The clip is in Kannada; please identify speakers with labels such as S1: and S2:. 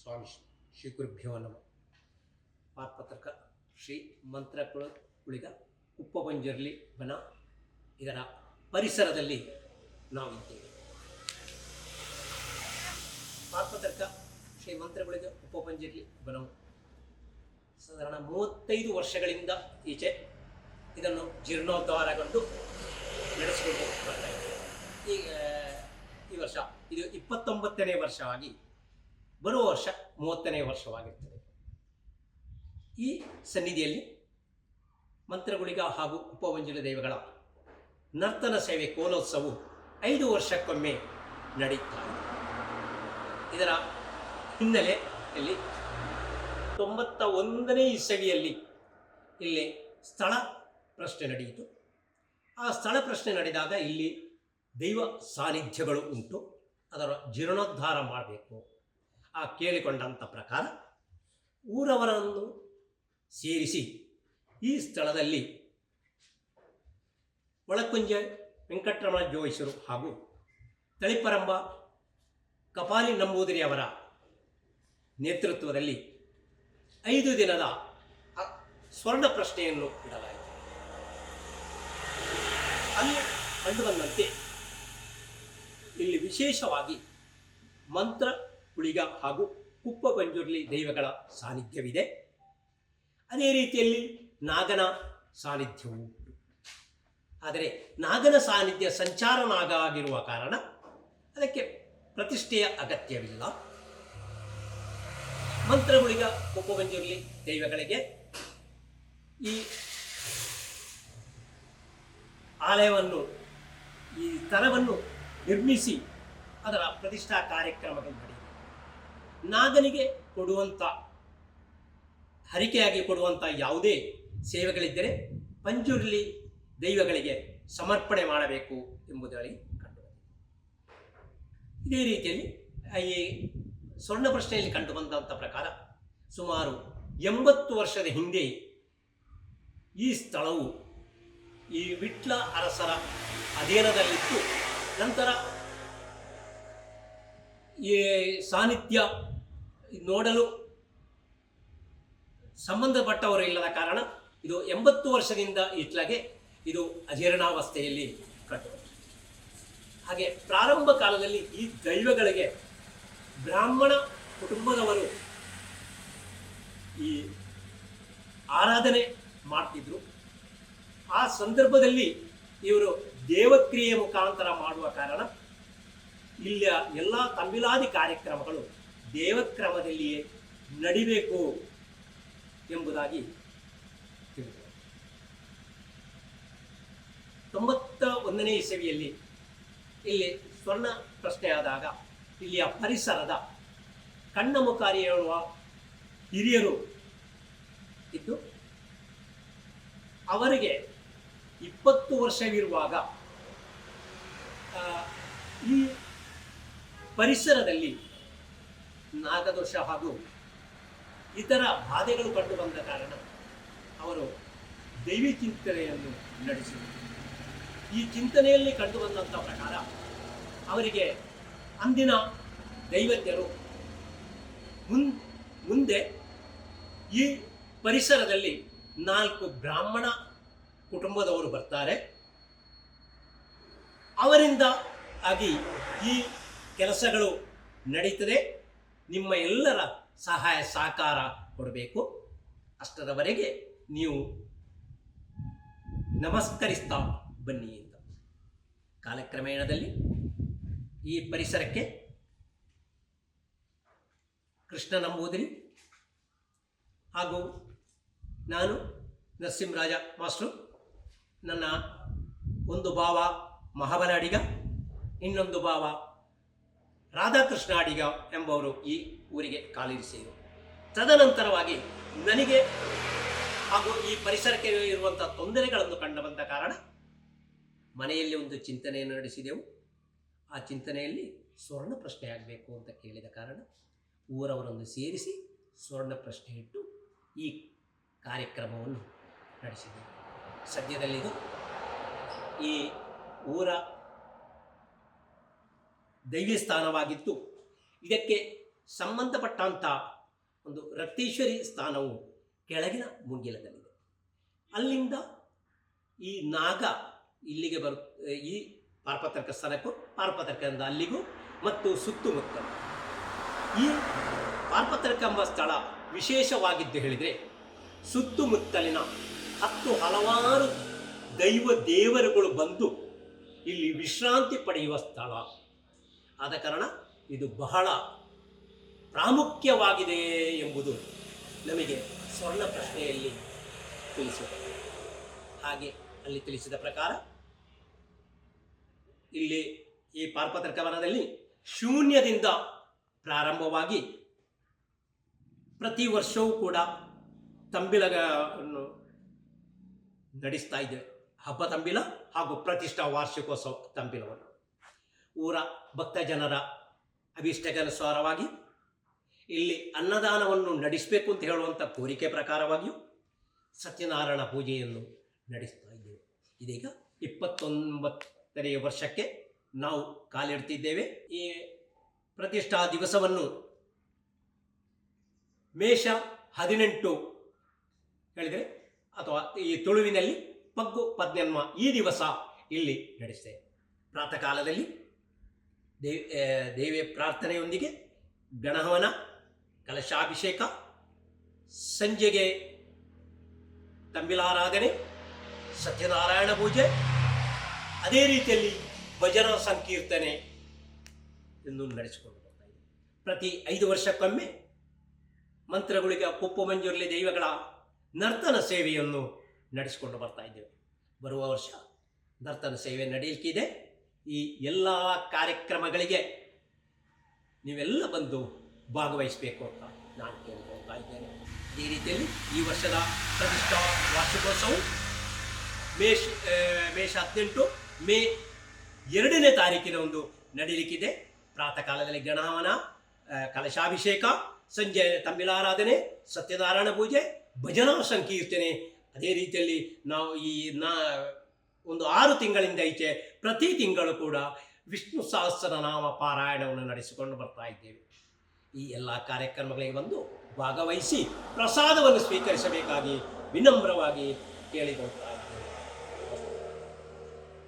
S1: ಸ್ವಾಮಿ ಶ್ರೀ ಗುರುಭ್ಯೋ ನಮಃ. ಪಾತ್ಪತ್ರಕ ಶ್ರೀ ಮಂತ್ರಕುಳಿಗ ಉಪ್ಪಬಂಜರ್ಲಿ ಬನ ಇದರ ಪರಿಸರದಲ್ಲಿ ನಾವಿದ್ದೇವೆ. ಪಾತ್ಪತ್ರಕ ಶ್ರೀ ಮಂತ್ರಕುಳಿಗ ಉಪ್ಪಬಂಜರ್ಲಿ ಬನವು ಸಾಧಾರಣ 35 ವರ್ಷಗಳಿಂದ ಈಚೆ ಇದನ್ನು ಜೀರ್ಣೋದ್ಧಾರಗೊಂಡು ನಡೆಸಿಕೊಂಡು ಬರ್ತಾ ಇದ್ದೇವೆ. ಈಗ ಈ ವರ್ಷ ಇದು 29ನೇ ವರ್ಷವಾಗಿ ಬರುವ ವರ್ಷ 30ನೇ ವರ್ಷವಾಗಿರ್ತದೆ. ಈ ಸನ್ನಿಧಿಯಲ್ಲಿ ಮಂತ್ರಗುಳಿಗ ಹಾಗೂ ಉಪವಂಜಲಿ ದೈವಗಳ ನರ್ತನ ಸೇವೆ ಕೋಲೋತ್ಸವವು 5 ವರ್ಷಕ್ಕೊಮ್ಮೆ ನಡೆಯುತ್ತಾರೆ. ಇದರ ಹಿನ್ನೆಲೆಯಲ್ಲಿ 91ನೇ ಇಸವಿಯಲ್ಲಿ ಇಲ್ಲಿ ಸ್ಥಳ ಪ್ರಶ್ನೆ ನಡೆಯಿತು. ಆ ಸ್ಥಳ ಪ್ರಶ್ನೆ ನಡೆದಾಗ ಇಲ್ಲಿ ದೈವ ಸಾನ್ನಿಧ್ಯಗಳು ಉಂಟು, ಅದರ ಜೀರ್ಣೋದ್ಧಾರ ಮಾಡಬೇಕು. ಆ ಕೇಳಿಕೊಂಡಂಥ ಪ್ರಕಾರ ಊರವರನ್ನು ಸೇರಿಸಿ ಈ ಸ್ಥಳದಲ್ಲಿ ಒಳಕುಂಜ ವೆಂಕಟರಮಣ ಜೋಯಿಸರು ಹಾಗೂ ತಳಿಪರಂಬ ಕಪಾಲಿ ನಂಬೂದಿರಿಯವರ ನೇತೃತ್ವದಲ್ಲಿ 5 ದಿನದ ಸ್ವರ್ಣ ಪ್ರಶ್ನೆಯನ್ನು ಇಡಲಾಯಿತು. ಅಲ್ಲಿ ಕಂಡುಬಂದಂತೆ ಇಲ್ಲಿ ವಿಶೇಷವಾಗಿ ಮಂತ್ರ ಕುಳಿಗ ಹಾಗೂ ಕುಪ್ಪಬಂಜುರ್ಲಿ ದೈವಗಳ ಸಾನ್ನಿಧ್ಯವಿದೆ. ಅದೇ ರೀತಿಯಲ್ಲಿ ನಾಗನ ಸಾನ್ನಿಧ್ಯವು ಉಂಟು. ಆದರೆ ನಾಗನ ಸಾನ್ನಿಧ್ಯ ಸಂಚಾರ ನಾಗ ಆಗಿರುವ ಕಾರಣ ಅದಕ್ಕೆ ಪ್ರತಿಷ್ಠೆಯ ಅಗತ್ಯವಿಲ್ಲ. ಮಂತ್ರಗುಳಿಗ ಕುಪ್ಪಬಂಜುರ್ಲಿ ದೈವಗಳಿಗೆ ಈ ಆಲಯವನ್ನು, ಈ ಸ್ಥಳವನ್ನು ನಿರ್ಮಿಸಿ ಅದರ ಪ್ರತಿಷ್ಠಾ ಕಾರ್ಯಕ್ರಮಗಳು ನಡೆಯಿತು. ನಾಗನಿಗೆ ಕೊಡುವಂಥ, ಹರಿಕೆಯಾಗಿ ಕೊಡುವಂಥ ಯಾವುದೇ ಸೇವೆಗಳಿದ್ದರೆ ಪಂಜುರ್ಲಿ ದೈವಗಳಿಗೆ ಸಮರ್ಪಣೆ ಮಾಡಬೇಕು ಎಂಬುದರಲ್ಲಿ ಕಂಡುಬಂದಿದೆ. ಇದೇ ರೀತಿಯಲ್ಲಿ ಈ ಸ್ವರ್ಣ ಪ್ರಶ್ನೆಯಲ್ಲಿ ಕಂಡುಬಂದಂಥ ಪ್ರಕಾರ ಸುಮಾರು 80 ವರ್ಷದ ಹಿಂದೆ ಈ ಸ್ಥಳವು ಈ ವಿಟ್ಲ ಅರಸರ ಅಧೀನದಲ್ಲಿತ್ತು. ನಂತರ ಈ ಸಾನ್ನಿಧ್ಯ ನೋಡಲು ಸಂಬಂಧಪಟ್ಟವರು ಇಲ್ಲದ ಕಾರಣ ಇದು 80 ವರ್ಷದಿಂದ ಇತ್ಲಾಗೆ ಇದು ಅಜೀರ್ಣಾವಸ್ಥೆಯಲ್ಲಿ ಕಟ್ಟು. ಹಾಗೆ ಪ್ರಾರಂಭ ಕಾಲದಲ್ಲಿ ಈ ದೈವಗಳಿಗೆ ಬ್ರಾಹ್ಮಣ ಕುಟುಂಬದವರು ಈ ಆರಾಧನೆ ಮಾಡ್ತಿದ್ರು. ಆ ಸಂದರ್ಭದಲ್ಲಿ ಇವರು ದೇವಕ್ರಿಯೆ ಮುಖಾಂತರ ಮಾಡುವ ಕಾರಣ ಇಲ್ಲಿಯ ಎಲ್ಲ ತಂಬಿಲಾದಿ ಕಾರ್ಯಕ್ರಮಗಳು ದೇವಕ್ರಮದಲ್ಲಿಯೇ ನಡಿಬೇಕು ಎಂಬುದಾಗಿ ತಿಳಿದರು. 91ನೇ ಇಸವಿಯಲ್ಲಿ ಇಲ್ಲಿ ಸ್ವರ್ಣ ಪ್ರಶ್ನೆಯಾದಾಗ ಇಲ್ಲಿಯ ಪರಿಸರದ ಕಣ್ಣ ಮುಖಾರಿ ಹೇಳುವ ಹಿರಿಯರು ಇದ್ದು, ಅವರಿಗೆ 20 ವರ್ಷವಿರುವಾಗ ಈ ಪರಿಸರದಲ್ಲಿ ನಾಗದೋಷ ಹಾಗೂ ಇತರ ಬಾಧೆಗಳು ಕಂಡು ಬಂದ ಕಾರಣ ಅವರು ದೈವಿ ಚಿಂತನೆಯನ್ನು ನಡೆಸಿದರು. ಈ ಚಿಂತನೆಯಲ್ಲಿ ಕಂಡು ಬಂದಂಥ ಪ್ರಕಾರ ಅವರಿಗೆ ಅಂದಿನ ದೈವಜ್ಞರು ಮುಂದೆ ಈ ಪರಿಸರದಲ್ಲಿ 4 ಬ್ರಾಹ್ಮಣ ಕುಟುಂಬದವರು ಬರ್ತಾರೆ, ಅವರಿಂದ ಆಗಿ ಈ ಕೆಲಸಗಳು ನಡೀತದೆ, ನಿಮ್ಮ ಎಲ್ಲರ ಸಹಾಯ ಸಹಕಾರ ಕೊಡಬೇಕು, ಅಷ್ಟರವರೆಗೆ ನೀವು ನಮಸ್ಕರಿಸ್ತಾ ಬನ್ನಿ ಅಂತ. ಕಾಲಕ್ರಮೇಣದಲ್ಲಿ ಈ ಪರಿಸರಕ್ಕೆ ಕೃಷ್ಣ ನಂಬೂದಿರಿ ಹಾಗೂ ನಾನು ನರಸಿಂಹರಾಜ ಮಾಸ್ಟ್ರು, ನನ್ನ ಒಂದು ಭಾವ ಮಹಾಬಲ ಅಡಿಗ, ಇನ್ನೊಂದು ಭಾವ ರಾಧಾಕೃಷ್ಣ ಅಡಿಗ ಎಂಬವರು ಈ ಊರಿಗೆ ಕಾಲಿರಿಸಿದರು. ತದನಂತರವಾಗಿ ನನಗೆ ಹಾಗೂ ಈ ಪರಿಸರಕ್ಕೆ ಇರುವಂಥ ತೊಂದರೆಗಳನ್ನು ಕಂಡು ಬಂದ ಕಾರಣ ಮನೆಯಲ್ಲಿ ಒಂದು ಚಿಂತನೆಯನ್ನು ನಡೆಸಿದೆವು. ಆ ಚಿಂತನೆಯಲ್ಲಿ ಸ್ವರ್ಣ ಪ್ರಶ್ನೆ ಆಗಬೇಕು ಅಂತ ಕೇಳಿದ ಕಾರಣ ಊರವರನ್ನು ಸೇರಿಸಿ ಸ್ವರ್ಣ ಪ್ರಶ್ನೆ ಇಟ್ಟು ಈ ಕಾರ್ಯಕ್ರಮವನ್ನು ನಡೆಸಿದೆವು. ಸದ್ಯದಲ್ಲಿದು ಈ ಊರ ದೈವಿ ಸ್ಥಾನವಾಗಿತ್ತು. ಇದಕ್ಕೆ ಸಂಬಂಧಪಟ್ಟಂಥ ಒಂದು ರಕ್ತೇಶ್ವರಿ ಸ್ಥಾನವು ಕೆಳಗಿನ ಮುಂಗಿಲದಲ್ಲಿದೆ. ಅಲ್ಲಿಂದ ಈ ನಾಗ ಇಲ್ಲಿಗೆ ಈ ಪಾರ್ಪತ್ರಕ ಸ್ಥಾನಕ್ಕೂ ಪಾರ್ಪತ್ರಕದಿಂದ ಅಲ್ಲಿಗೂ ಮತ್ತು ಸುತ್ತಮುತ್ತಲು ಈ ಪಾರ್ಪತ್ರಕ ಎಂಬ ಸ್ಥಳ ವಿಶೇಷವಾಗಿದ್ದು ಹೇಳಿದರೆ ಸುತ್ತಮುತ್ತಲಿನ ಹಲವಾರು ದೇವರುಗಳು ಬಂದು ಇಲ್ಲಿ ವಿಶ್ರಾಂತಿ ಪಡೆಯುವ ಸ್ಥಳ ಆದ ಕಾರಣ ಇದು ಬಹಳ ಪ್ರಾಮುಖ್ಯವಾಗಿದೆ ಎಂಬುದು ನಮಗೆ ಸ್ವರ್ಣ ಪ್ರಶ್ನೆಯಲ್ಲಿ ತಿಳಿಸುತ್ತದೆ. ಹಾಗೆ ಅಲ್ಲಿ ತಿಳಿಸಿದ ಪ್ರಕಾರ ಇಲ್ಲಿ ಈ ಪಾರ್ಪತ್ರಕ ವನದಲ್ಲಿ ಶೂನ್ಯದಿಂದ ಪ್ರಾರಂಭವಾಗಿ ಪ್ರತಿ ವರ್ಷವೂ ಕೂಡ ತಂಬಿಲನ್ನು ನಡೆಸ್ತಾ ಇದ್ದೇವೆ. ಹಬ್ಬ ತಂಬಿಲ ಹಾಗೂ ಪ್ರತಿಷ್ಠಾ ವಾರ್ಷಿಕೋತ್ಸವ ತಂಬಿಲವನ್ನು ಊರ ಭಕ್ತ ಜನರ ಅಭಿಷ್ಟಕ್ಕನುಸಾರವಾಗಿ ಇಲ್ಲಿ ಅನ್ನದಾನವನ್ನು ನಡೆಸಬೇಕು ಅಂತ ಹೇಳುವಂಥ ಕೋರಿಕೆ ಪ್ರಕಾರವಾಗಿಯೂ ಸತ್ಯನಾರಾಯಣ ಪೂಜೆಯನ್ನು ನಡೆಸ್ತಾ ಇದ್ದೇವೆ. ಇದೀಗ 29ನೇ ವರ್ಷಕ್ಕೆ ನಾವು ಕಾಲಿಡ್ತಿದ್ದೇವೆ. ಈ ಪ್ರತಿಷ್ಠಾ ದಿವಸವನ್ನು ಮೇಷ 18 ಹೇಳಿದರೆ ಅಥವಾ ಈ ತುಳುವಿನಲ್ಲಿ ಪಗ್ಗು ಪದ್ನೆನ್ಮ ಈ ದಿವಸ ಇಲ್ಲಿ ನಡೆಸ್ತೇವೆ. ಪ್ರಾತಃ ಕಾಲದಲ್ಲಿ ದೇವಿಯ ಪ್ರಾರ್ಥನೆಯೊಂದಿಗೆ ಗಣಹವನ, ಕಲಶಾಭಿಷೇಕ, ಸಂಜೆಗೆ ತಂಬಿಲಾರಾಧನೆ, ಸತ್ಯನಾರಾಯಣ ಪೂಜೆ, ಅದೇ ರೀತಿಯಲ್ಲಿ ಭಜನಾ ಸಂಕೀರ್ತನೆ ಎಂದು ನಡೆಸಿಕೊಂಡು ಬರ್ತಾ ಇದೆ. ಪ್ರತಿ 5 ವರ್ಷಕ್ಕೊಮ್ಮೆ ಮಂತ್ರಗಳಿಗೆ ಕುಪ್ಪು ಮಂಜುರ್ಲಿ ದೈವಗಳ ನರ್ತನ ಸೇವೆಯನ್ನು ನಡೆಸಿಕೊಂಡು ಬರ್ತಾ ಇದ್ದೇವೆ. ಬರುವ ವರ್ಷ ನರ್ತನ ಸೇವೆ ನಡೆಯಲಿಕ್ಕಿದೆ. ಈ ಎಲ್ಲ ಕಾರ್ಯಕ್ರಮಗಳಿಗೆ ನೀವೆಲ್ಲ ಬಂದು ಭಾಗವಹಿಸಬೇಕು ಅಂತ ನಾನು ಕೇಳಿಕೊಳ್ತಾ ಇದ್ದೇನೆ. ಈ ರೀತಿಯಲ್ಲಿ ಈ ವರ್ಷದ ಪ್ರತಿಷ್ಠಾ ವಾರ್ಷಿಕೋತ್ಸವ ಮೇಷ 18 ಮೇ 2ನೇ ತಾರೀಕಿನ ಒಂದು ನಡೆಯಲಿಕ್ಕಿದೆ. ಪ್ರಾತಃ ಕಾಲದಲ್ಲಿ ಗಣಹವನ, ಕಲಶಾಭಿಷೇಕ, ಸಂಜೆ ತಂಬಿಲಾರಾಧನೆ, ಸತ್ಯನಾರಾಯಣ ಪೂಜೆ, ಭಜನಾ ಸಂಕೀರ್ತನೆ. ಅದೇ ರೀತಿಯಲ್ಲಿ ನಾವು ಒಂದು 6 ತಿಂಗಳಿಂದ ಈಚೆ ಪ್ರತಿ ತಿಂಗಳು ಕೂಡ ವಿಷ್ಣು ಸಹಸ್ರನಾಮ ಪಾರಾಯಣವನ್ನು ನಡೆಸಿಕೊಂಡು ಬರ್ತಾ ಇದ್ದೇವೆ. ಈ ಎಲ್ಲ ಕಾರ್ಯಕ್ರಮಗಳಿಗೆ ಬಂದು ಭಾಗವಹಿಸಿ ಪ್ರಸಾದವನ್ನು ಸ್ವೀಕರಿಸಬೇಕಾಗಿ ವಿನಮ್ರವಾಗಿ ಕೇಳಿಕೊಳ್ತಾ